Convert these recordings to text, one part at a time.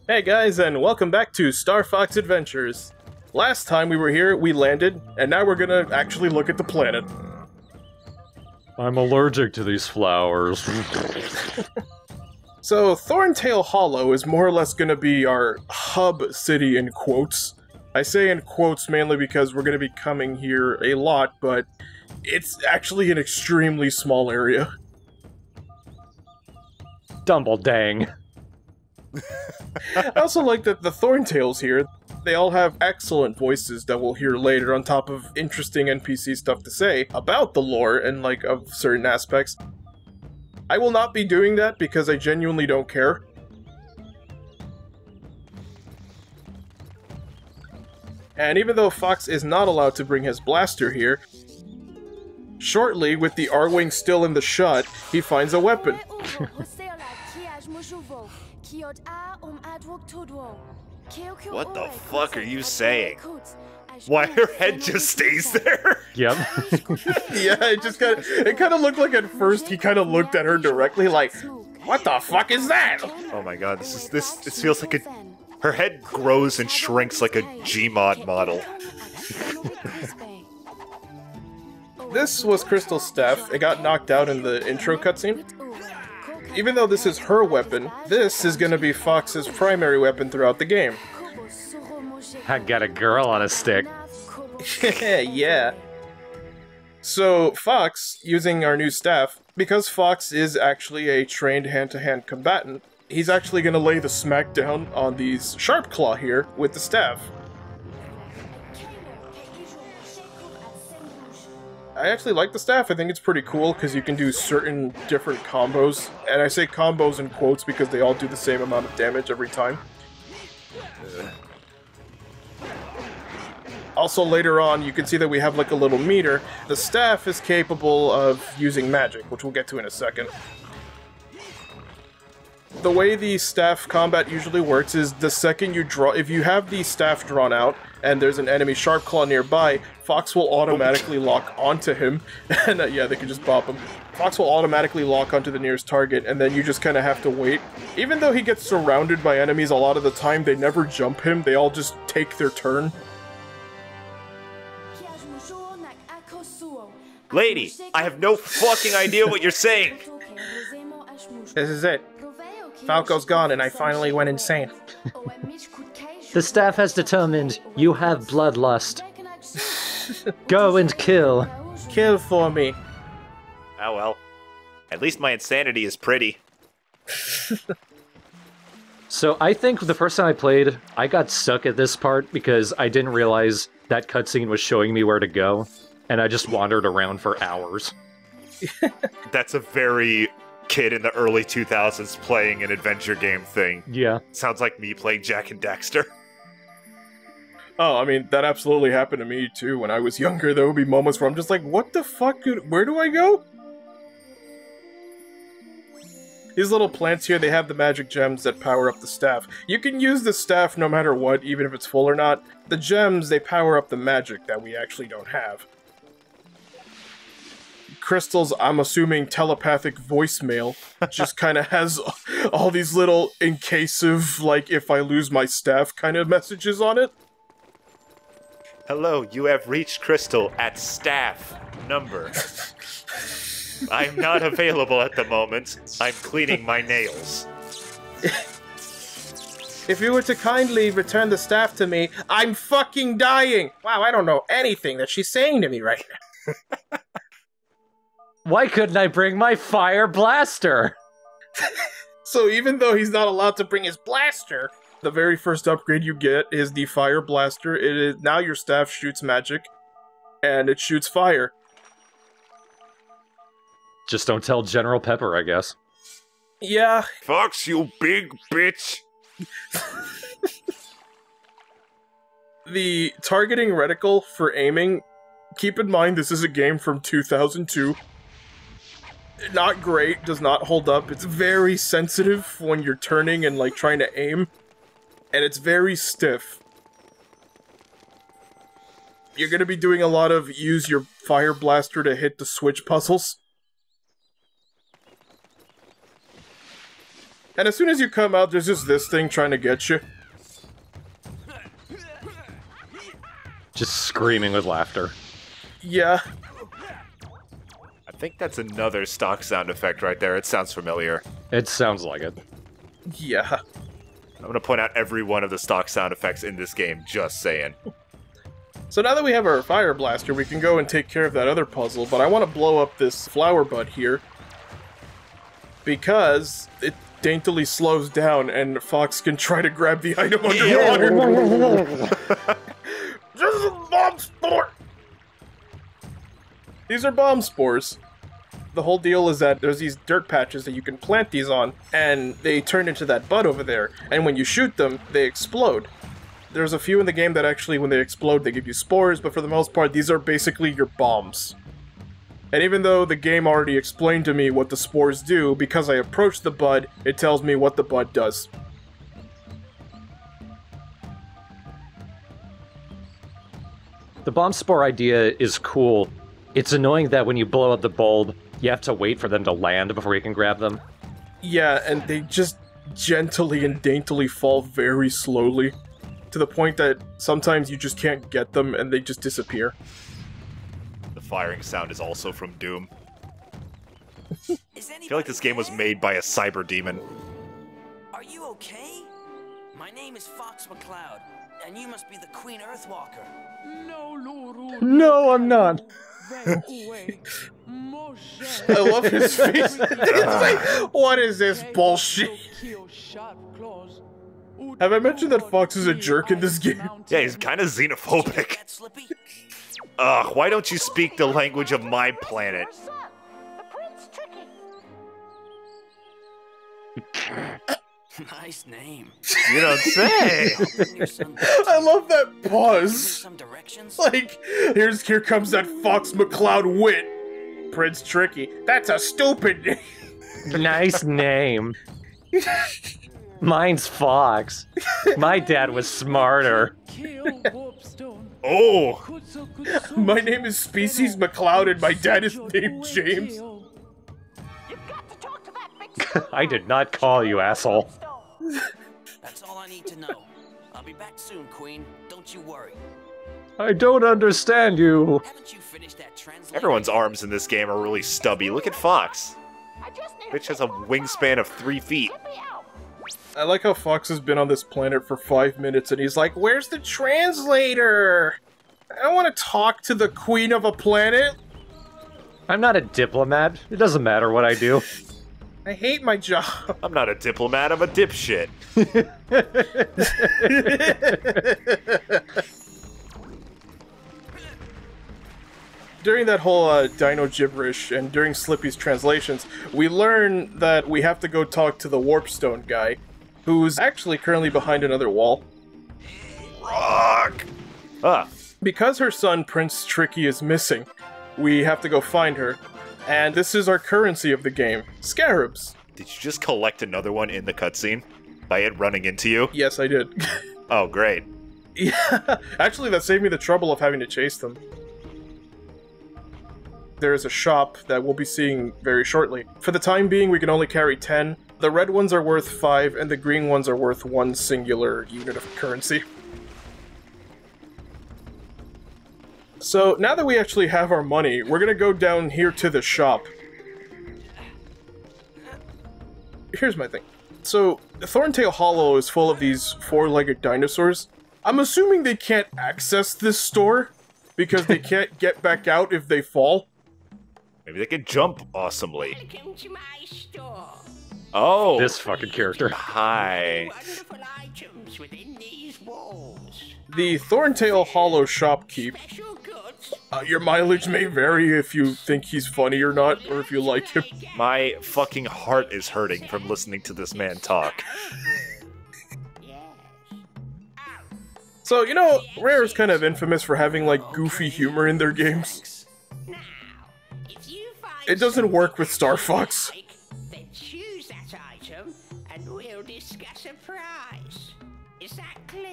Hey guys, and welcome back to Star Fox Adventures. Last time we were here, we landed, and now we're gonna actually look at the planet. I'm allergic to these flowers. So, ThornTail Hollow is more or less gonna be our hub city in quotes. I say in quotes mainly because we're gonna be coming here a lot, but it's actually an extremely small area. Dumbledang. I also like that the Thorntails here, they all have excellent voices that we'll hear later on top of interesting NPC stuff to say about the lore and of certain aspects. I will not be doing that because I genuinely don't care. And even though Fox is not allowed to bring his blaster here, shortly, with the R-Wing still in the shot, he finds a weapon. What the fuck are you saying? Why her head just stays there? Yep. Yeah, it kind of looked like at first he kind of looked at her directly like, what the fuck is that? Oh my god, this feels like her head grows and shrinks like a Gmod model. This was Crystal's staff. It got knocked out in the intro cutscene. Even though this is her weapon, this is gonna be Fox's primary weapon throughout the game. I got a girl on a stick. Yeah. So, Fox, using our new staff, because Fox is actually a trained hand-to-hand combatant, he's actually gonna lay the smackdown on these Sharp Claw here with the staff. I actually like the staff. I think it's pretty cool because you can do certain different combos. And I say combos in quotes because they all do the same amount of damage every time. Also, later on, you can see that we have like a little meter. The staff is capable of using magic, which we'll get to in a second. The way the staff combat usually works is the second you draw, if you have the staff drawn out and there's an enemy Sharp Claw nearby, Fox will automatically lock onto him, and yeah, they can just bop him. Fox will automatically lock onto the nearest target, and then you just kind of have to wait. Even though he gets surrounded by enemies a lot of the time, they never jump him, they all just take their turn. Lady, I have no fucking idea what you're saying! This is it. Falco's gone and I finally went insane. The staff has determined you have bloodlust. Go and kill. Kill for me. Oh well. At least my insanity is pretty. So I think the first time I played, I got stuck at this part because I didn't realize that cutscene was showing me where to go, and I just wandered around for hours. That's a very kid in the early 2000s playing an adventure game thing. Yeah. Sounds like me playing Jak and Daxter. Oh, I mean, that absolutely happened to me too. When I was younger, there would be moments where I'm just like, what the fuck? Where do I go? These little plants here, they have the magic gems that power up the staff. You can use the staff no matter what, even if it's full or not. The gems, they power up the magic that we actually don't have. Crystal's, I'm assuming, telepathic voicemail just kind of has all these little incasive, like, if I lose my staff kind of messages on it. Hello, you have reached Crystal at staff number. I'm not available at the moment. I'm cleaning my nails. If you were to kindly return the staff to me, I'm fucking dying! Wow, I don't know anything that she's saying to me right now. Why couldn't I bring my fire blaster? So even though he's not allowed to bring his blaster, the very first upgrade you get is the fire blaster. It is now your staff shoots magic, and it shoots fire. Just don't tell General Pepper, I guess. Yeah. Fox, you big bitch! The targeting reticle for aiming, keep in mind this is a game from 2002. Not great, does not hold up. It's very sensitive when you're turning and like trying to aim. And it's very stiff. You're gonna be doing a lot of use your fire blaster to hit the switch puzzles. And as soon as you come out, there's just this thing trying to get you. Just screaming with laughter. Yeah. I think that's another stock sound effect right there. It sounds familiar. It sounds like it. Yeah. I'm going to point out every one of the stock sound effects in this game, just saying. So now that we have our fire blaster, we can go and take care of that other puzzle, but I want to blow up this flower bud here because it daintily slows down and Fox can try to grab the item underwater. This is a bomb spore! These are bomb spores. The whole deal is that there's these dirt patches that you can plant these on, and they turn into that bud over there, and when you shoot them, they explode. There's a few in the game that actually, when they explode, they give you spores, but for the most part, these are basically your bombs. And even though the game already explained to me what the spores do, because I approached the bud, it tells me what the bud does. The bomb spore idea is cool. It's annoying that when you blow up the bulb, you have to wait for them to land before you can grab them. Yeah, and they just gently and daintily fall very slowly, to the point that sometimes you just can't get them and they just disappear. The firing sound is also from Doom. I feel like this game was made by a cyber demon. Are you okay? My name is Fox McCloud, and you must be the Queen Earthwalker. No, I'm not. I love his face. It's like, what is this bullshit? Have I mentioned that Fox is a jerk in this game? Yeah, he's kind of xenophobic. Ugh, why don't you speak the language of my planet? Nice name. You don't say. I love that pause. Like, here comes that Fox McCloud wit. Prince Tricky. That's a stupid name. Nice name. Mine's Fox. My dad was smarter. Oh! My name is Species McCloud and my dad is named James. I did not call you, asshole. That's all I need to know. I'll be back soon, Queen. Don't you worry. I don't understand you. Haven't you finished that translation? Everyone's arms in this game are really stubby. Look at Fox. Bitch has a wingspan of 3 feet. I like how Fox has been on this planet for 5 minutes and he's like, where's the translator? I want to talk to the queen of a planet. I'm not a diplomat. It doesn't matter what I do. I hate my job. I'm not a diplomat, I'm a dipshit. During that whole dino gibberish and during Slippy's translations, we learn that we have to go talk to the Warpstone guy, who's actually currently behind another wall. Rock! Ah. Because her son, Prince Tricky, is missing, we have to go find her. And this is our currency of the game, scarabs. Did you just collect another one in the cutscene? By it running into you? Yes, I did. Oh, great. Yeah, actually that saved me the trouble of having to chase them. There is a shop that we'll be seeing very shortly. For the time being, we can only carry 10. The red ones are worth 5, and the green ones are worth 1 singular unit of currency. So, now that we actually have our money, we're gonna go down here to the shop. Here's my thing. So, ThornTail Hollow is full of these 4-legged dinosaurs. I'm assuming they can't access this store, because they can't get back out if they fall. Maybe they can jump awesomely. Welcome to my store. Oh! This fucking character. Hi. Wonderful items within these walls. The ThornTail Hollow shopkeep. Special goods. Your mileage may vary if you think he's funny or not, or if you like him. My fucking heart is hurting from listening to this man talk. Yes. So, you know, Rare is kind of infamous for having, like, goofy humor in their games. Now, if you find It doesn't work with Star Fox. something you like, then choose that item and we'll discuss a price. Is that clear?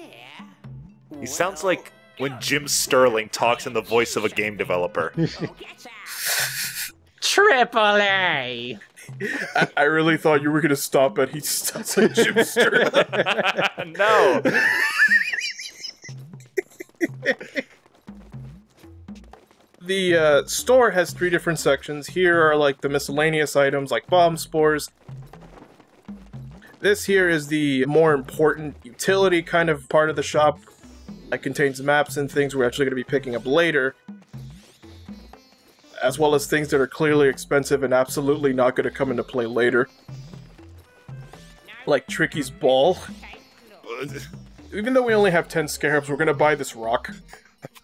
He sounds like when Jim Sterling talks in the voice of a game developer. Oh, get out. Triple A! I really thought you were gonna stop at he sounds like Jimster. No. The store has 3 different sections. Here are like the miscellaneous items like bomb spores. This here is the more important utility kind of part of the shop. It contains maps and things we're actually going to be picking up later, as well as things that are clearly expensive and absolutely not going to come into play later. Like Tricky's ball. Even though we only have 10 scarabs, we're going to buy this rock.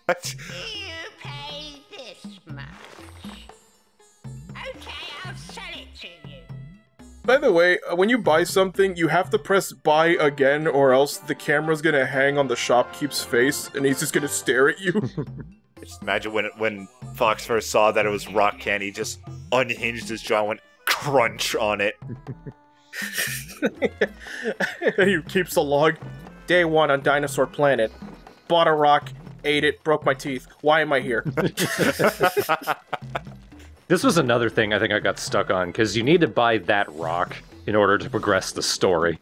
What? You pay this much. Okay, I'll sell it to you. By the way, when you buy something, you have to press buy again, or else the camera's gonna hang on the shopkeep's face, and he's just gonna stare at you. Just imagine when Fox first saw that it was rock candy, he just unhinged his jaw and went crunch on it. He keeps a log. Day 1 on Dinosaur Planet. Bought a rock, ate it, broke my teeth. Why am I here? This was another thing I think I got stuck on, because you need to buy that rock in order to progress the story.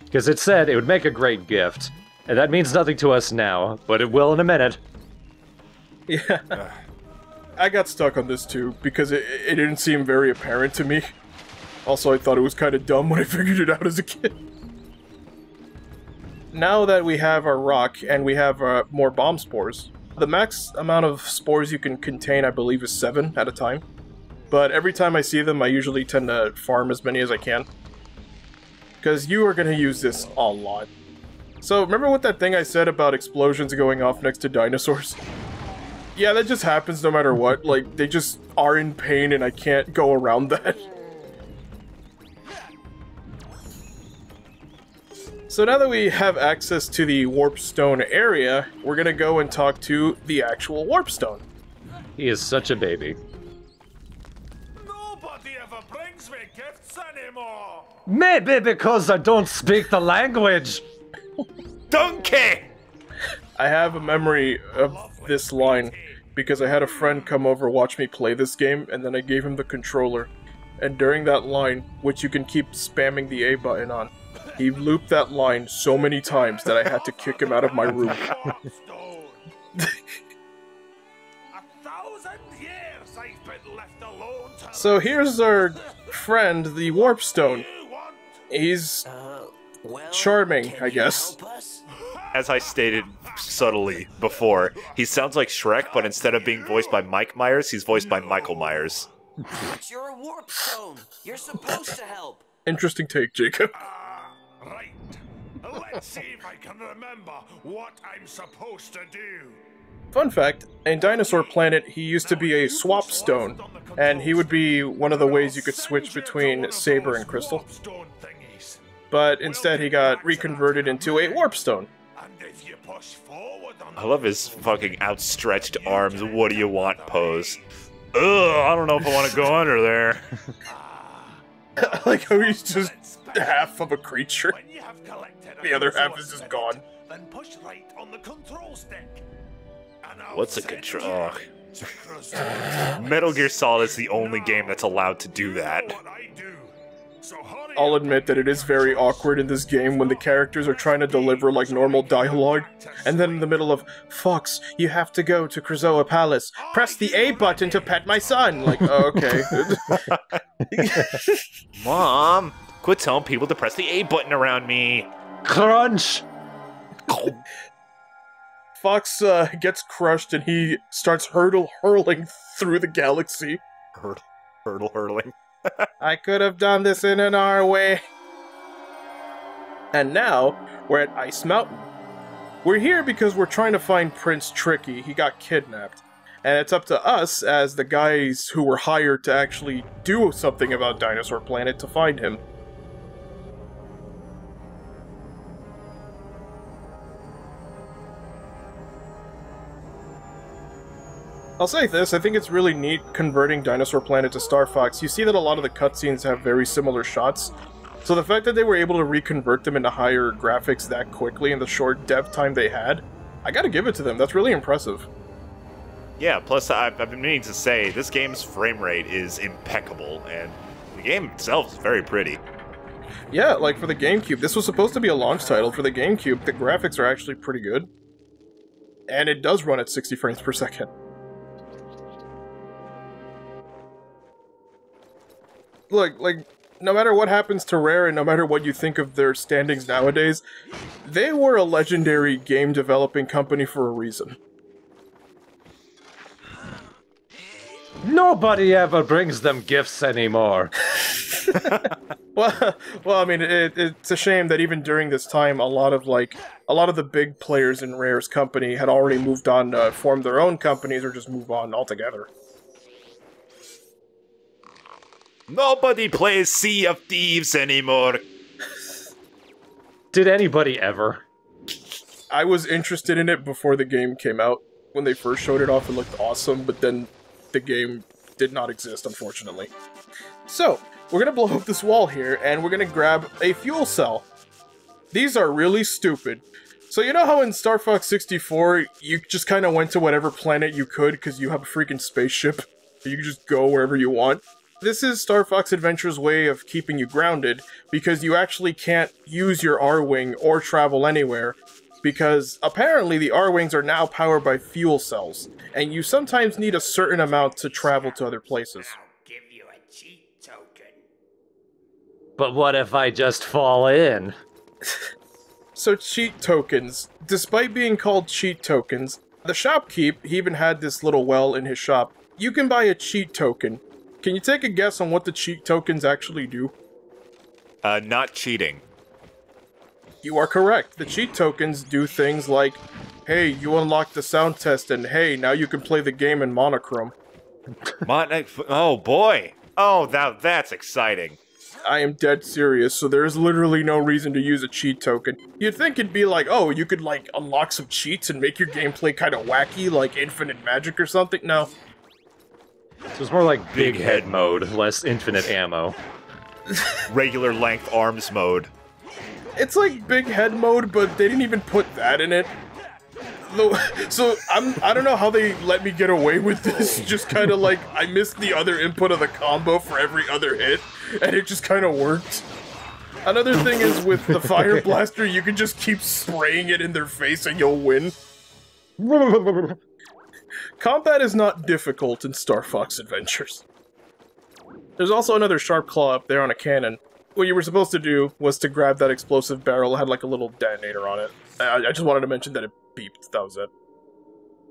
Because it said it would make a great gift, and that means nothing to us now, but it will in a minute. Yeah. I got stuck on this too, because it didn't seem very apparent to me. Also, I thought it was kind of dumb when I figured it out as a kid. Now that we have our rock, and we have more bomb spores, the max amount of spores you can contain, I believe, is 7 at a time. But every time I see them, I usually tend to farm as many as I can. Because you are going to use this a lot. So, remember what that thing I said about explosions going off next to dinosaurs? Yeah, that just happens no matter what. Like, they just are in pain and I can't go around that. So now that we have access to the Warp Stone area, we're gonna go and talk to the actual Warp Stone. He is such a baby. Nobody ever brings me gifts anymore. Maybe because I don't speak the language! Donkey! I have a memory of this line because I had a friend come over watch me play this game, and then I gave him the controller. And during that line, which you can keep spamming the A button on, he looped that line so many times that I had to kick him out of my room. 1,000 years I've been left alone to So here's our friend, the Warp Stone. He's Well, charming, can I you guess. help us? As I stated subtly before, he sounds like Shrek, but instead of being voiced by Mike Myers, he's voiced by Michael Myers. But you're a warp stone. You're supposed to help. Interesting take, Jacob. Right. Let's see if I can remember what I'm supposed to do. Fun fact, in Dinosaur Planet, he used to be a swap stone, and he would be one of the ways you could switch between Saber and Crystal. But instead he got reconverted into a Warp Stone. I love his fucking outstretched arms, what do you want pose. Ugh, I don't know if I want to go under there. Like how he's just half of a creature. The other half is just gone. Then push right on the control stick. What's a control? Metal Gear Solid is the only game that's allowed to do that. I'll admit that it is very awkward in this game when the characters are trying to deliver like normal dialogue, and then in the middle of, Fox, you have to go to Krazoa Palace. Press the A button to pet my son! Like, oh, okay. Mom, quit telling people to press the A button around me. Crunch! Fox gets crushed and he starts hurling through the galaxy. Hurtling. I could have done this in an our way. And now, we're at Ice Mountain. We're here because we're trying to find Prince Tricky. He got kidnapped. And it's up to us, as the guys who were hired to actually do something about Dinosaur Planet, to find him. I'll say this, I think it's really neat converting Dinosaur Planet to Star Fox. You see that a lot of the cutscenes have very similar shots, so the fact that they were able to reconvert them into higher graphics that quickly in the short dev time they had, I gotta give it to them, that's really impressive. Yeah, plus I've been meaning to say, this game's frame rate is impeccable, and the game itself is very pretty. Yeah, like for the GameCube, this was supposed to be a launch title. For the GameCube, the graphics are actually pretty good. And it does run at 60 frames per second. Look, like, no matter what happens to Rare and no matter what you think of their standings nowadays, they were a legendary game developing company for a reason. Nobody ever brings them gifts anymore. Well, I mean, it's a shame that even during this time, a lot of the big players in Rare's company had already moved on to form their own companies or just move on altogether. Nobody plays Sea of Thieves anymore. Did anybody ever? I was interested in it before the game came out. When they first showed it off, it looked awesome, but then the game did not exist, unfortunately. So, we're gonna blow up this wall here, and we're gonna grab a fuel cell. These are really stupid. So you know how in Star Fox 64, you just kind of went to whatever planet you could because you have a freaking spaceship? You can just go wherever you want? This is Star Fox Adventure's way of keeping you grounded, because you actually can't use your R-Wing or travel anywhere, because apparently the R-Wings are now powered by fuel cells, and you sometimes need a certain amount to travel to other places. I'll give you a cheat token. But what if I just fall in? So cheat tokens. Despite being called cheat tokens, the shopkeep, he even had this little well in his shop. You can buy a cheat token. Can you take a guess on what the cheat tokens actually do? Not cheating. You are correct. The cheat tokens do things like, hey, you unlocked the sound test, and hey, now you can play the game in monochrome. Oh boy! Oh, that's exciting. I am dead serious, so there's literally no reason to use a cheat token. You'd think it'd be like, oh, you could like unlock some cheats and make your gameplay kind of wacky, like infinite magic or something. No. So it's more like big head mode, less infinite ammo. Regular length arms mode. It's like big head mode, but they didn't even put that in it. So I don't know how they let me get away with this. Just kind of like I missed the other input of the combo for every other hit, and it just kind of worked. Another thing is with the fire blaster, you can just keep spraying it in their face and you'll win. Combat is not difficult in Star Fox Adventures. There's also another sharp claw up there on a cannon. What you were supposed to do was to grab that explosive barrel. It had like a little detonator on it. I just wanted to mention that it beeped, that was it.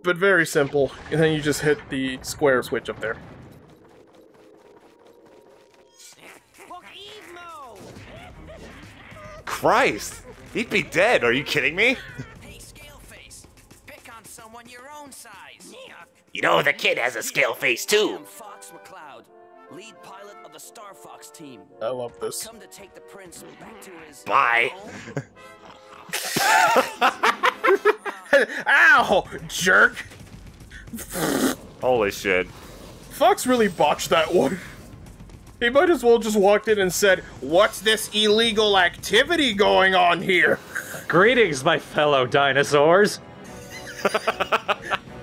But very simple, and then you just hit the square switch up there. Christ! He'd be dead, are you kidding me? Hey, Scaleface, pick on someone your own size. You know the kid has a scale face too. I'm Fox McCloud, lead pilot of the Star Fox team. I love this. Come to take the prince back to his Bye. home. Ow! Jerk! Holy shit. Fox really botched that one. He might as well just walked in and said, "What's this illegal activity going on here?" Greetings, my fellow dinosaurs!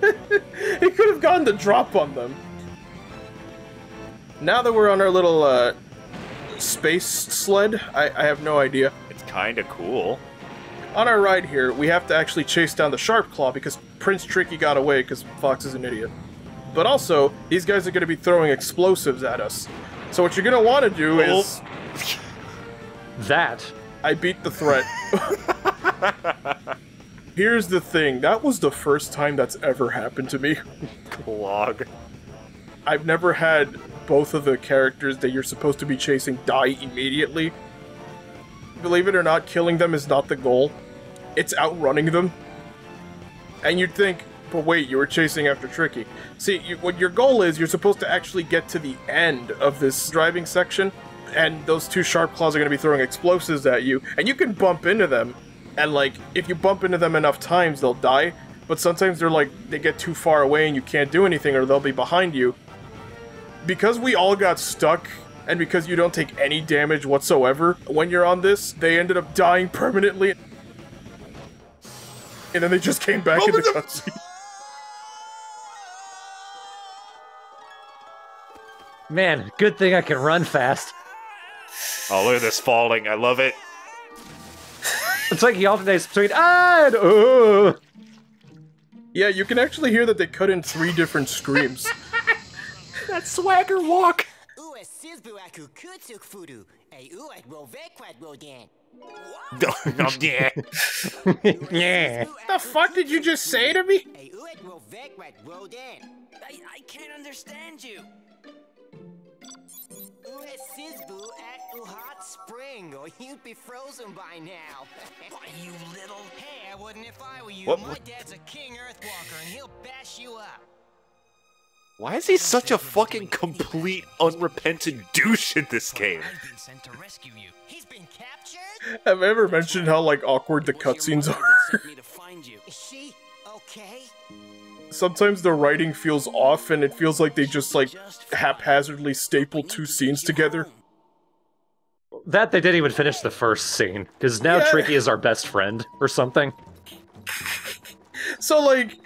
He could have gotten the drop on them. Now that we're on our little, space sled, I have no idea. It's kinda cool. On our ride here, we have to actually chase down the Sharp Claw because Prince Tricky got away because Fox is an idiot. But also, these guys are going to be throwing explosives at us. So what you're going to want to do is... That. I beat the threat. Here's the thing, that was the first time that's ever happened to me. Log. I've never had both of the characters that you're supposed to be chasing die immediately. Believe it or not, killing them is not the goal. It's outrunning them. And you'd think, but wait, you were chasing after Tricky. See, what your goal is, you're supposed to actually get to the end of this driving section, and those two Sharp Claws are going to be throwing explosives at you, and you can bump into them, and like, if you bump into them enough times, they'll die, but sometimes they're like, they get too far away and you can't do anything, or they'll be behind you. Because we all got stuck, and because you don't take any damage whatsoever when you're on this, they ended up dying permanently. And then they just came back in the cutscene. Man, good thing I can run fast. Oh, look at this falling. I love it. It's like he alternates between and Yeah, you can actually hear that they cut in 3 different screams. That swagger walk. Yeah. Yeah. The fuck did you just say to me? I can't understand you. Hot spring, or you'd be frozen by now. Why, you little... Hey, I wouldn't if I were you. What? My dad's a king earthwalker, and he'll bash you up. Why is he such a fucking complete unrepentant douche in this game? I've been sent to rescue you. He's been captured? Have I ever mentioned how, like, awkward the cutscenes Your mother are? that sent me to find you. Is she okay? Sometimes the writing feels off, and it feels like they just, like, haphazardly staple 2 scenes together. That they didn't even finish the first scene, because now Yeah. Tricky is our best friend, or something. So, like,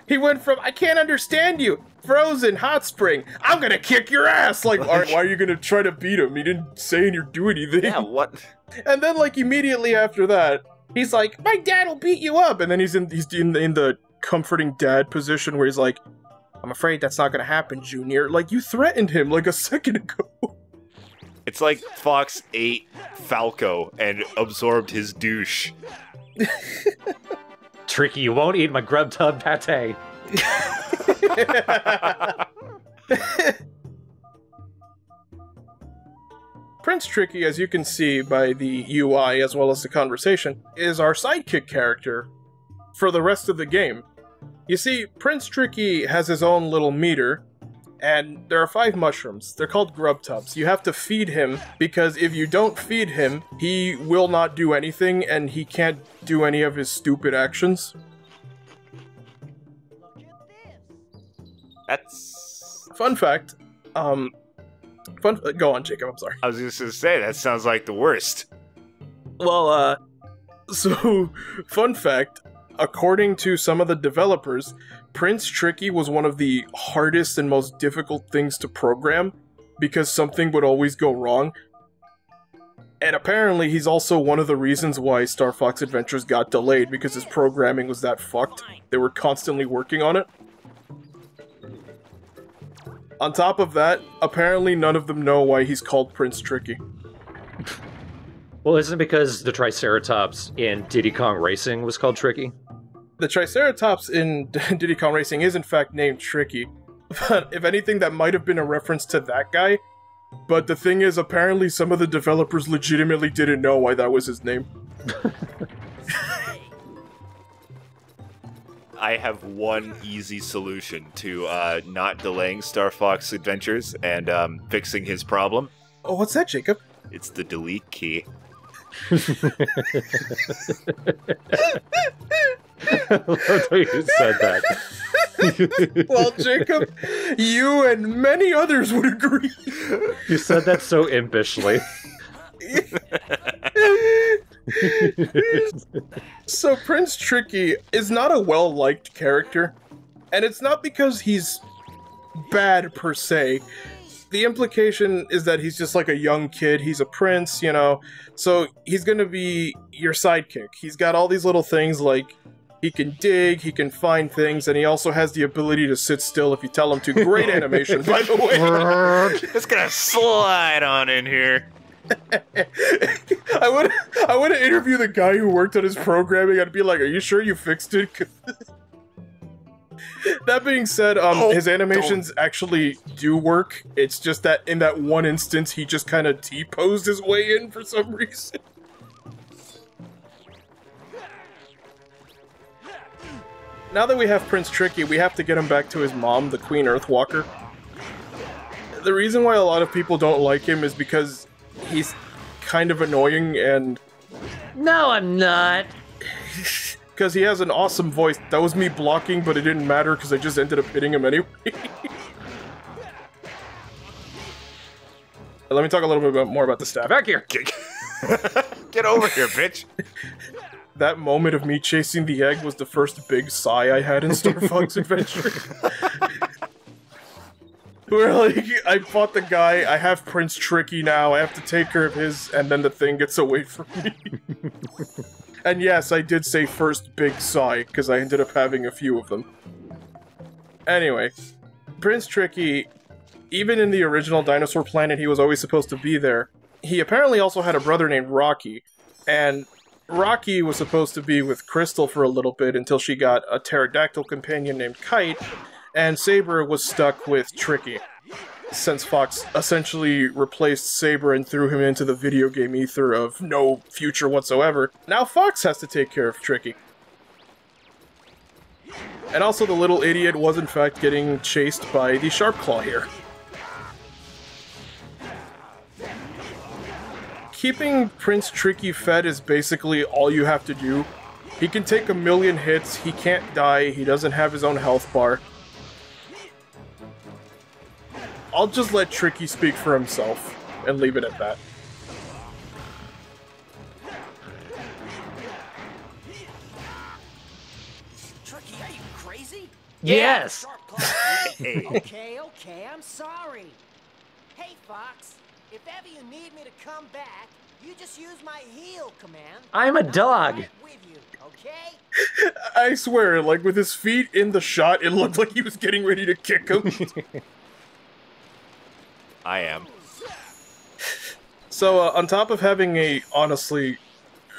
he went from, I can't understand you, frozen, hot spring, I'm gonna kick your ass! Like, why are you gonna try to beat him? He didn't say or do anything. Yeah, what? And then, like, immediately after that, he's like, my dad will beat you up! And then he's in the comforting dad position where he's like, I'm afraid that's not gonna happen, Junior. Like, you threatened him, like, a second ago. It's like Fox ate Falco and absorbed his douche. Tricky, you won't eat my grub tub pate. Prince Tricky, as you can see by the UI as well as the conversation, is our sidekick character for the rest of the game. You see, Prince Tricky has his own little meter, and there are 5 mushrooms. They're called grub tubs. You have to feed him, because if you don't feed him, he will not do anything, and he can't do any of his stupid actions. That's... Fun fact, go on, Jacob, I'm sorry. I was just gonna say, that sounds like the worst. Well, so, fun fact, according to some of the developers, Prince Tricky was one of the hardest and most difficult things to program, because something would always go wrong. And apparently he's also one of the reasons why Star Fox Adventures got delayed, because his programming was that fucked. They were constantly working on it. On top of that, apparently none of them know why he's called Prince Tricky. Well, isn't it because the Triceratops in Diddy Kong Racing was called Tricky? The Triceratops in Diddy Kong Racing is in fact named Tricky, but if anything that might have been a reference to that guy, but the thing is apparently some of the developers legitimately didn't know why that was his name. I have one easy solution to not delaying Star Fox Adventures and fixing his problem. Oh, what's that, Jacob? It's the delete key. I love how you said that. Well, Jacob, you and many others would agree. You said that so impishly. So Prince Tricky is not a well-liked character, and it's not because he's bad per se. The implication is that he's just like a young kid, he's a prince, you know, so he's gonna be your sidekick. He's got all these little things like he can dig, he can find things, and he also has the ability to sit still if you tell him to. Great animation, by the way. Just gonna slide on in here. I would interview the guy who worked on his programming. I'd be like, "Are you sure you fixed it?" That being said, his animations actually do work. It's just that in that one instance, he just kind of T-posed his way in for some reason. Now that we have Prince Tricky, we have to get him back to his mom, the Queen Earthwalker. The reason why a lot of people don't like him is because he's kind of annoying and... No, I'm not. Because he has an awesome voice. That was me blocking, but it didn't matter because I just ended up hitting him anyway. Let me talk a little bit more about the staff. Back here. Get over here, bitch. That moment of me chasing the egg was the first big sigh I had in Star Fox Adventure. We're like, I fought the guy, I have Prince Tricky now, I have to take care of his, and then the thing gets away from me. And yes, I did say first big sigh, because I ended up having a few of them. Anyway, Prince Tricky, even in the original Dinosaur Planet, he was always supposed to be there. He apparently also had a brother named Rocky, and Rocky was supposed to be with Crystal for a little bit until she got a pterodactyl companion named Kite, and Saber was stuck with Tricky, since Fox essentially replaced Saber and threw him into the video game ether of no future whatsoever. Now Fox has to take care of Tricky. And also the little idiot was in fact getting chased by the Sharpclaw here. Keeping Prince Tricky fed is basically all you have to do. He can take a million hits, he can't die, he doesn't have his own health bar. I'll just let Tricky speak for himself, and leave it at that. Tricky, are you crazy? Yes! Okay, I'm sorry. Hey, Fox, if ever you need me to come back, you just use my heel command. I'm a and I'll be dog. right with you, okay? I swear, like, with his feet in the shot, it looked like he was getting ready to kick him. I am. So, on top of having honestly,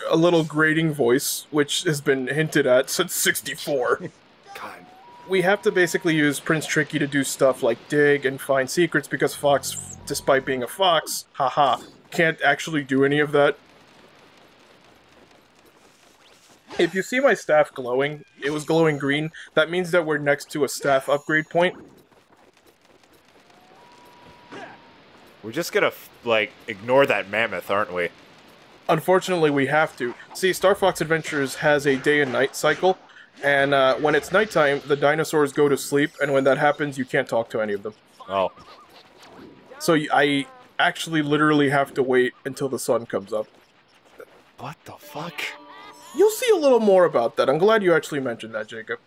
a little grating voice, which has been hinted at since 64, God. we have to basically use Prince Tricky to do stuff like dig and find secrets, because Fox, despite being a fox, haha, can't actually do any of that. If you see my staff glowing, it was glowing green, that means that we're next to a staff upgrade point. We're just gonna, like, ignore that mammoth, aren't we? Unfortunately, we have to. See, Star Fox Adventures has a day and night cycle, and when it's nighttime, the dinosaurs go to sleep, and when that happens, you can't talk to any of them. Oh. So I actually literally have to wait until the sun comes up. What the fuck? You'll see a little more about that. I'm glad you actually mentioned that, Jacob.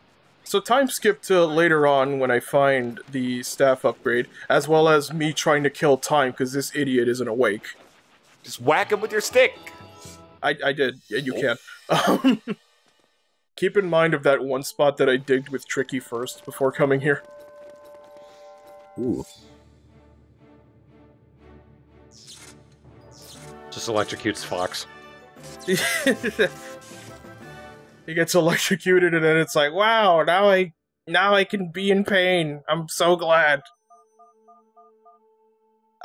So time skip to later on when I find the staff upgrade, as well as me trying to kill time because this idiot isn't awake. Just whack him with your stick! I did. Yeah, you can. Keep in mind of that one spot that I digged with Tricky first before coming here. Ooh. Just electrocutes Fox. He gets electrocuted and then it's like, wow, now I can be in pain. I'm so glad.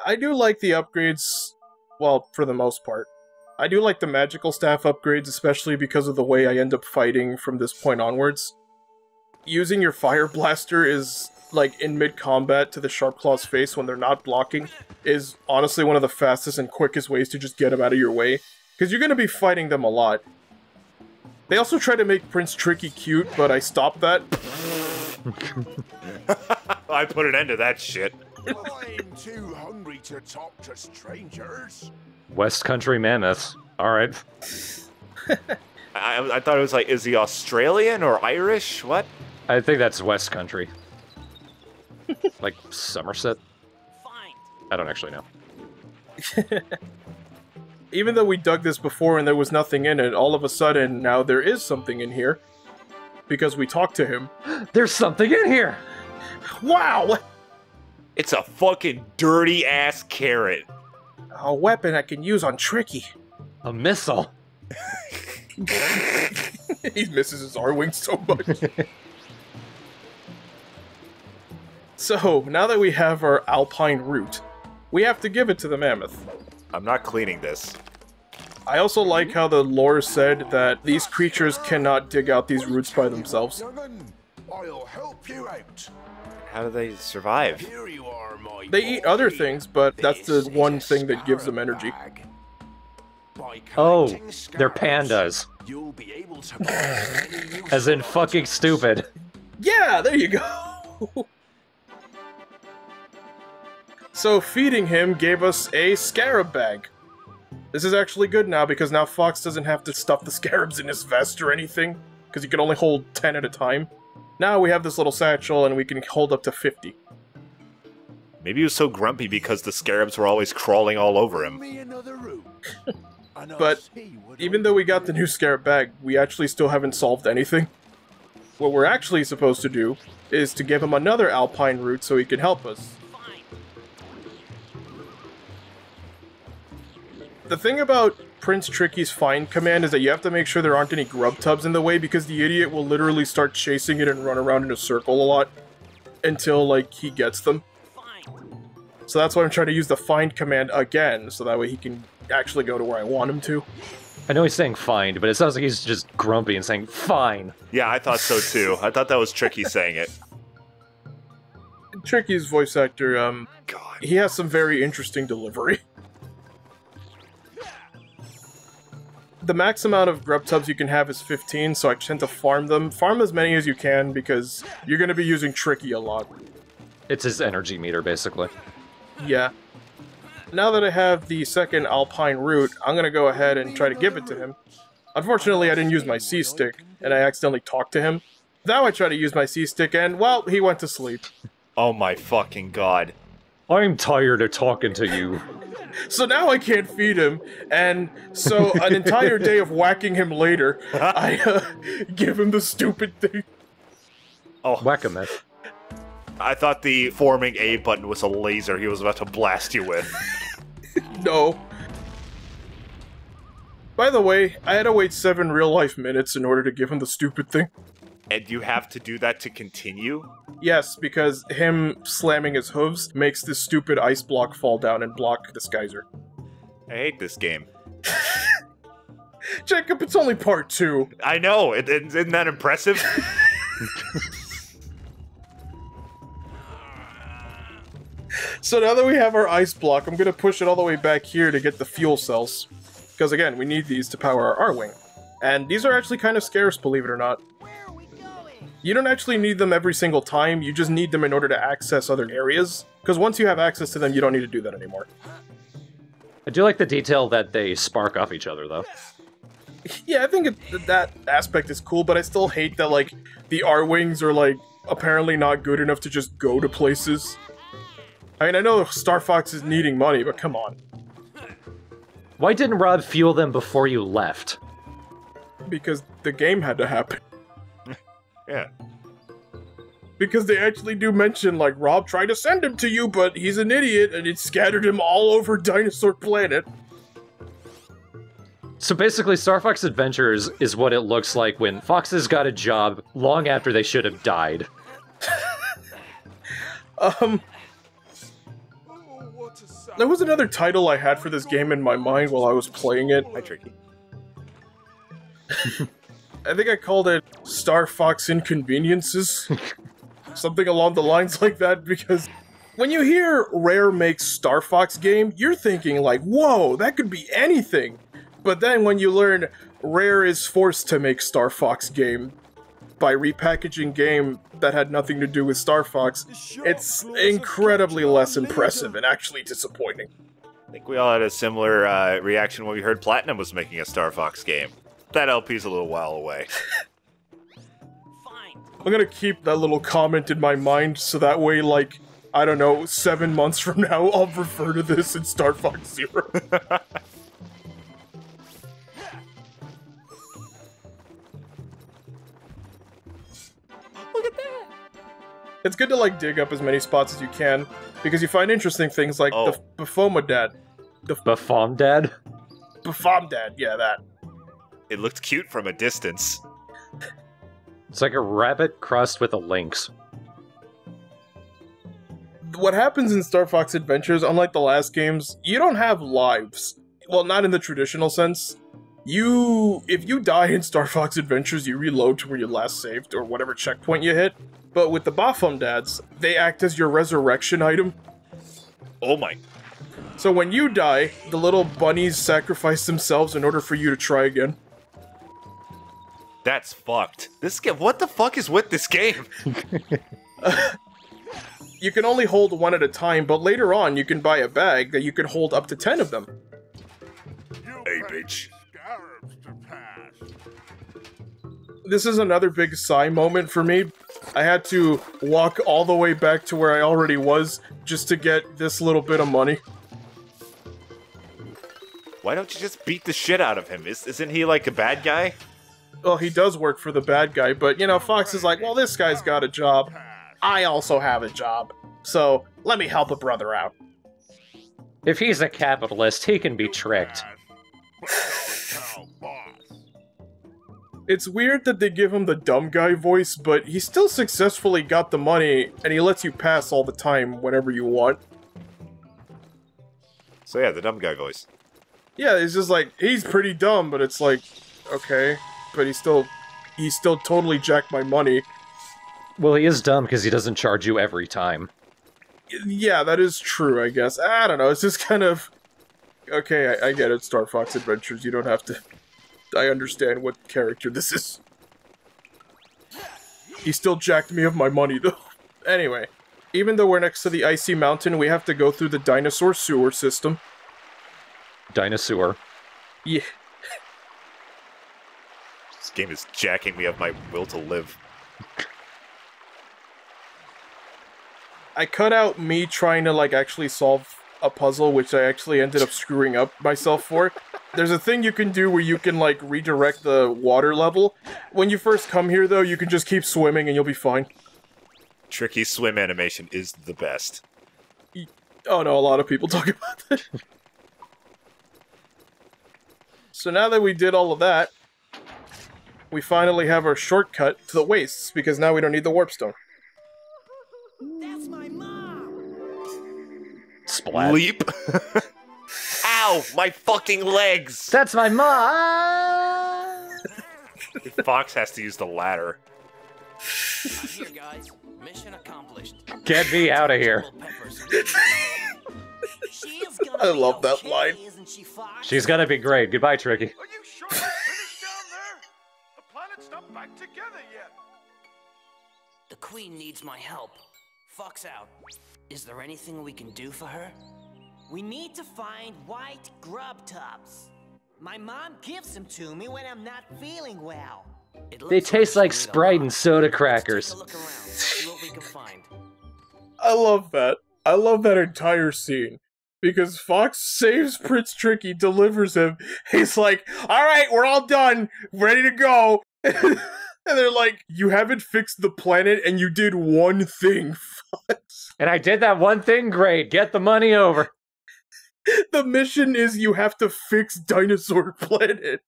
I do like the upgrades, well, for the most part. I do like the magical staff upgrades, especially because of the way I end up fighting from this point onwards. Using your fire blaster is, like, in mid-combat to the Sharpclaw's face when they're not blocking, is honestly one of the fastest and quickest ways to just get them out of your way. Because you're going to be fighting them a lot. They also try to make Prince Tricky cute, but I stopped that. I put an end to that shit. I'm too hungry to talk to strangers. West Country mammoths. Alright. I thought it was like, is he Australian or Irish? What? I think that's West Country. Like Somerset? Fine. I don't actually know. Even though we dug this before and there was nothing in it, all of a sudden, now there is something in here. Because we talked to him. There's something in here! Wow! It's a fucking dirty-ass carrot. A weapon I can use on Tricky. A missile! He misses his R-Wing so much. So, now that we have our alpine route, we have to give it to the mammoth. I'm not cleaning this. I also like how the lore said that these creatures cannot dig out these roots by themselves. Young'un, I'll help you out. How do they survive? Here you are, my They eat other boy. things, but that's the This one is a thing that gives them energy. bag. By Oh, collecting they're scarabs, pandas. You'll be able to buy any use As in of fucking stupid. Yeah, there you go! So feeding him gave us a scarab bag. This is actually good now, because now Fox doesn't have to stuff the scarabs in his vest or anything, because he can only hold 10 at a time. Now we have this little satchel, and we can hold up to 50. Maybe he was so grumpy because the scarabs were always crawling all over him. But even though we got the new scarab bag, we actually still haven't solved anything. What we're actually supposed to do is to give him another alpine route so he can help us. The thing about Prince Tricky's find command is that you have to make sure there aren't any grub tubs in the way, because the idiot will literally start chasing it and run around in a circle a lot until, like, he gets them. So that's why I'm trying to use the find command again, so that way he can actually go to where I want him to. I know he's saying find, but it sounds like he's just grumpy and saying fine. Yeah, I thought so too. I thought that was Tricky saying it. Tricky's voice actor, God. he has some very interesting delivery. The max amount of grub tubs you can have is 15, so I tend to farm them. Farm as many as you can, because you're going to be using Tricky a lot. It's his energy meter, basically. Yeah. Now that I have the second alpine route, I'm going to go ahead and try to give it to him. Unfortunately, I didn't use my C-stick, and I accidentally talked to him. Now I try to use my C-stick, and, well, he went to sleep. Oh my fucking god. I'm tired of talking to you. So now I can't feed him, and so an entire day of whacking him later, I give him the stupid thing. Oh, Whack-a-myth. I thought the forming A button was a laser he was about to blast you with. No. By the way, I had to wait 7 real-life minutes in order to give him the stupid thing. And you have to do that to continue? Yes, because him slamming his hooves makes this stupid ice block fall down and block this geyser. I hate this game. Jacob, it's only part 2. I know, isn't that impressive? So now that we have our ice block, I'm gonna push it all the way back here to get the fuel cells. Because again, we need these to power our R-Wing. And these are actually kind of scarce, believe it or not. You don't actually need them every single time, you just need them in order to access other areas. Because once you have access to them, you don't need to do that anymore. I do like the detail that they spark off each other, though. Yeah, I think that aspect is cool, but I still hate that, like, the R-Wings are, like, apparently not good enough to just go to places. I mean, I know Star Fox is needing money, but come on. Why didn't Rob fuel them before you left? Because the game had to happen. Yeah. Because they actually do mention, like, Rob tried to send him to you, but he's an idiot, and it scattered him all over Dinosaur Planet. So basically, Star Fox Adventures is what it looks like when foxes got a job long after they should have died. There was another title I had for this game in my mind while I was playing it. Hi, Tricky. I think I called it Star Fox Inconveniences. Something along the lines like that, because when you hear Rare makes Star Fox game, you're thinking like, whoa, that could be anything. But then when you learn Rare is forced to make Star Fox game by repackaging game that had nothing to do with Star Fox, it's incredibly less impressive and actually disappointing. I think we all had a similar reaction when we heard Platinum was making a Star Fox game. That LP's a little while away. I'm gonna keep that little comment in my mind so that way, like, I don't know, 7 months from now, I'll refer to this in Star Fox Zero. Look at that! It's good to, like, dig up as many spots as you can, because you find interesting things like the Baphomadad. Baphomadad? Baphomadad, yeah, that. It looked cute from a distance. It's like a rabbit crossed with a lynx. What happens in Star Fox Adventures, unlike the last games, you don't have lives. Well, not in the traditional sense. If you die in Star Fox Adventures, you reload to where you last saved, or whatever checkpoint you hit. But with the Baphomads, they act as your resurrection item. Oh my. So when you die, the little bunnies sacrifice themselves in order for you to try again. That's fucked. This game, what the fuck is with this game? You can only hold one at a time, but later on you can buy a bag that you can hold up to 10 of them. Hey, bitch. This is another big sigh moment for me. I had to walk all the way back to where I already was just to get this little bit of money. Why don't you just beat the shit out of him? Isn't he like a bad guy? Well, he does work for the bad guy, but, you know, Fox is like, well, this guy's got a job. I also have a job. So, let me help a brother out. If he's a capitalist, he can be tricked. It's weird that they give him the dumb guy voice, but he still successfully got the money, and he lets you pass all the time whenever you want. So yeah, the dumb guy voice. Yeah, it's just like, he's pretty dumb, but it's like, okay, but he still totally jacked my money. Well, he is dumb because he doesn't charge you every time. Yeah, that is true, I guess. I don't know, it's just kind of... Okay, I get it, Star Fox Adventures, you don't have to... I understand what character this is. He still jacked me of my money, though. Anyway, even though we're next to the icy mountain, we have to go through the dinosaur sewer system. Dinosaur. Yeah. This game is jacking me of my will to live. I cut out me trying to, like, actually solve a puzzle, which I actually ended up screwing up myself for. There's a thing you can do where you can, like, redirect the water level. When you first come here, though, you can just keep swimming and you'll be fine. Tricky swim animation is the best. Oh no, a lot of people talk about that. So now that we did all of that, we finally have our shortcut to the wastes, because now we don't need the warp stone. That's my mom! Splat. Leap. Ow! My fucking legs! That's my mom! Fox has to use the ladder. I'm here, guys. Mission accomplished. Get me out of here. She is gonna I be love that okay, line. Isn't she, Fox? She's gonna be great. Goodbye, Tricky. Are you sure it's finished down there? The planet's not back together yet. The Queen needs my help. Fox out. Is there anything we can do for her? We need to find white grub tubs. My mom gives them to me when I'm not feeling well. It They looks taste she like need a Sprite lot. and soda Let's crackers. take a look around, see what we can find. I love that. I love that entire scene. Because Fox saves Prince Tricky, delivers him. He's like, alright, we're all done. Ready to go. And they're like, you haven't fixed the planet and you did one thing, Fox. And I did that one thing great. Get the money over. The mission is you have to fix Dinosaur Planet.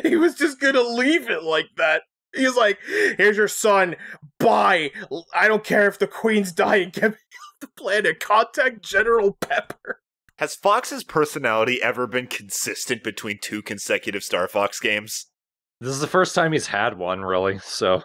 He was just gonna leave it like that. He's like, here's your son. Bye. I don't care if the Queen's dying. Get me off the planet. Contact General Pepper. Has Fox's personality ever been consistent between 2 consecutive Star Fox games? This is the first time he's had one, really, so...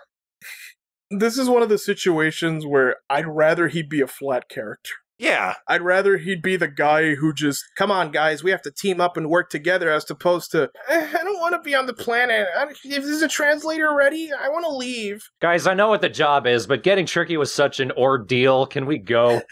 This is one of the situations where I'd rather he be a flat character. Yeah. I'd rather he'd be the guy who just, come on guys, we have to team up and work together, as opposed to, I don't want to be on the planet. If there's a translator ready, I want to leave. Guys, I know what the job is, but getting Tricky was such an ordeal. Can we go?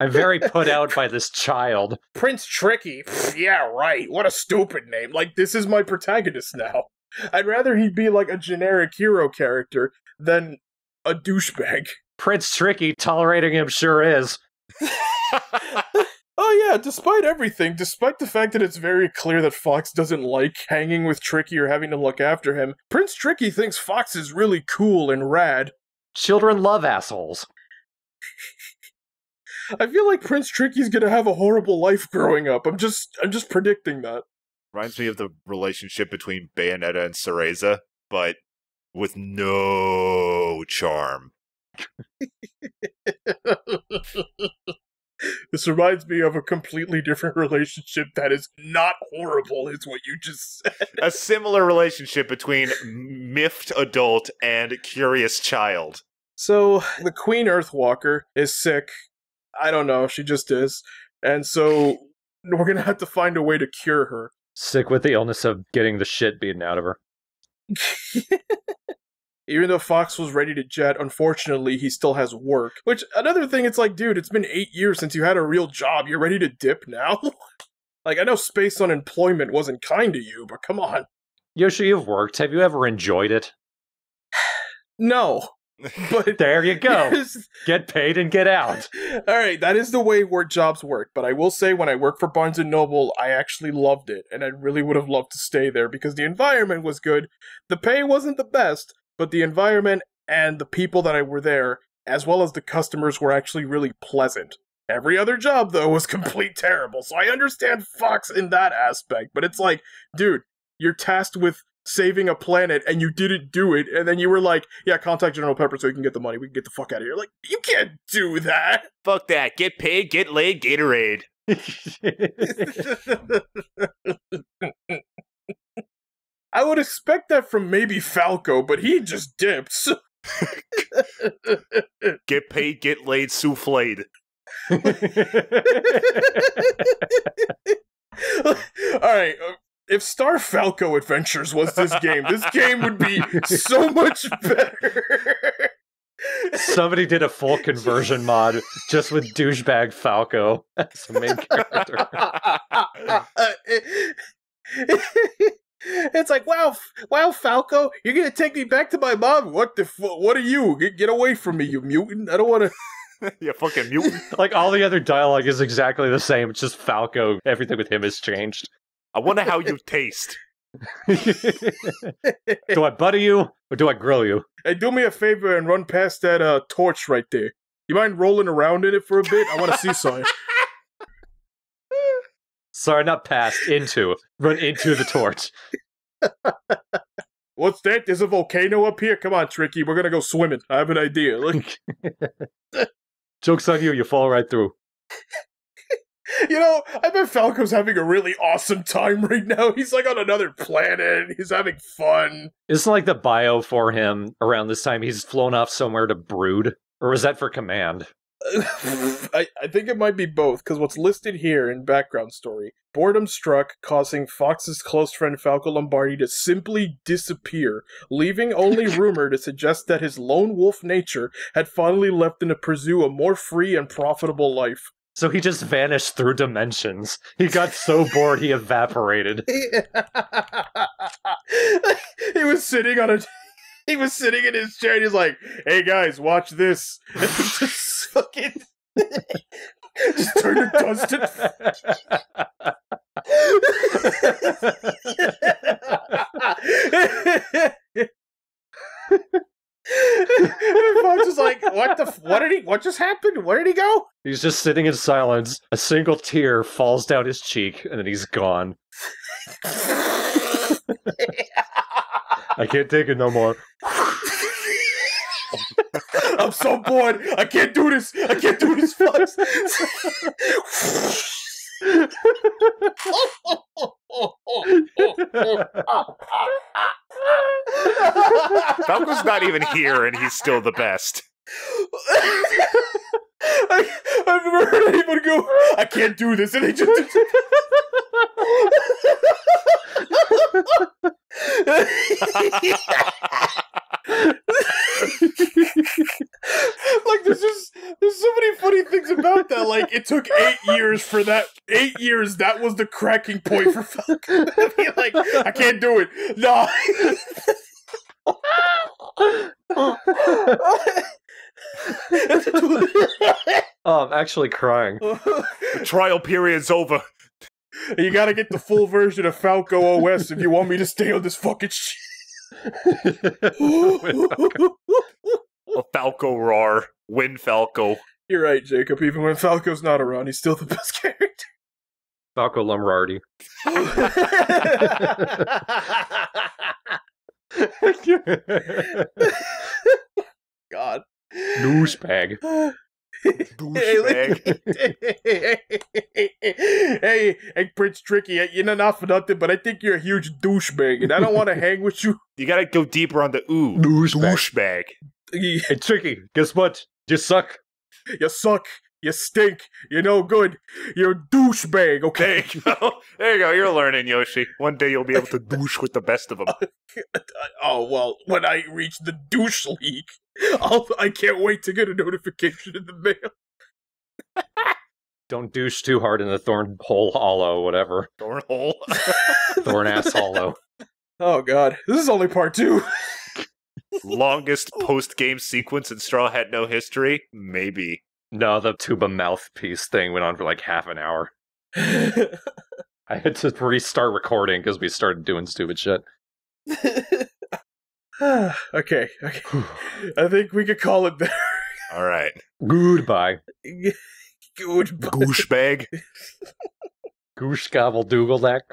I'm very put out by this child. Prince Tricky? Pfft, yeah, right. What a stupid name. Like, this is my protagonist now. I'd rather he be like a generic hero character than a douchebag. Prince Tricky, tolerating him sure is. Oh yeah, despite everything, despite the fact that it's very clear that Fox doesn't like hanging with Tricky or having to look after him, Prince Tricky thinks Fox is really cool and rad. Children love assholes. I feel like Prince Tricky's gonna have a horrible life growing up. I'm just predicting that. Reminds me of the relationship between Bayonetta and Cereza, but with no charm. This reminds me of a completely different relationship that is not horrible, is what you just said. A similar relationship between miffed adult and curious child. So, the Queen Earthwalker is sick. I don't know, she just is. And so, we're gonna have to find a way to cure her. Sick with the illness of getting the shit beaten out of her. Even though Fox was ready to jet, unfortunately, he still has work. Which, another thing, it's like, dude, it's been 8 years since you had a real job. You're ready to dip now? Like, I know space unemployment wasn't kind to you, but come on. Yoshi, you've worked. Have you ever enjoyed it? No. But There you go. there's- Get paid and get out. All right, that is the way work jobs work. But I will say, when I worked for Barnes and Noble, I actually loved it, and I really would have loved to stay there because the environment was good. The pay wasn't the best, but the environment and the people that were there, as well as the customers, were actually really pleasant. Every other job, though, was complete terrible. So I understand Fox in that aspect, but it's like, dude, you're tasked with saving a planet and you didn't do it, and then you were like, yeah, contact General Pepper so you can get the money, we can get the fuck out of here. Like, you can't do that. Fuck that. Get paid, get laid, Gatorade. I would expect that from maybe Falco, but he just dips. Get paid, get laid, souffled. Alright, if Star Falco Adventures was this game would be so much better. Somebody did a full conversion mod just with douchebag Falco as the main character. It's like, wow, Falco, you're gonna take me back to my mom? What what are you? Get away from me, you mutant! I don't want to. You fucking mutant. Like, all the other dialogue is exactly the same. It's just Falco. Everything with him has changed. I wonder how you taste. Do I butter you or do I grill you? Hey, do me a favor and run past that torch right there. You mind rolling around in it for a bit? I want to see something. Sorry, not past, into. Run into the torch. What's that? There's a volcano up here? Come on, Tricky. We're gonna go swimming. I have an idea. Like, Joke's on you, you fall right through. you know, I bet Falco's having a really awesome time right now. He's like on another planet. He's having fun. Isn't like the bio for him around this time he's flown off somewhere to brood? Or was that for command? I think it might be both, because what's listed here in background story, boredom struck, causing Fox's close friend Falco Lombardi to simply disappear, leaving only rumor to suggest that his lone wolf nature had finally left him to pursue a more free and profitable life. So he just vanished through dimensions. He got so bored he evaporated. He was sitting on a... He was sitting in his chair and he's like, hey guys, watch this. And he just fucking... just turned to dust and... And Fox is like, what just happened? Where did he go? He's just sitting in silence. A single tear falls down his cheek, and then he's gone. I can't take it no more. I'm so bored. I can't do this. I can't do this, Fox. Falco's not even here, and he's still the best. I've never heard anyone go, I can't do this, and they just... Like, there's so many funny things about that. Like, it took 8 years for that. 8 years, that was the cracking point for Falcon. Like, I can't do it. No. Oh, I'm actually crying. The trial period's over. You gotta get the full version of Falco OS if you want me to stay on this fucking shit. A Falco roar. Win Falco. You're right, Jacob. Even when Falco's not around, he's still the best character. Falco Lombardi. God. Douchebag. Douchebag. Hey, Prince Tricky, you're not for nothing, but I think you're a huge douchebag, and I don't want to hang with you. You gotta go deeper on the ooh. Douchebag. Douchebag. Hey, Tricky, guess what? You suck. You suck. You stink. You're no good. You're a douchebag, okay? There you go. There you go. You're learning, Yoshi. One day you'll be able to douche with the best of them. Oh, well, when I reach the douche league, I can't wait to get a notification in the mail. Don't douche too hard in the Thornhole Hollow, whatever. Thornhole. Thorn-ass Hollow. Oh, God. This is only part 2. Longest post-game sequence in Straw Hat No history? Maybe. No, the tuba mouthpiece thing went on for like half an hour. I had to restart recording because we started doing stupid shit. Okay. I think we could call it there. All right. Goodbye. Goodbye. Gooshbag. Goosh gobble doogle deck.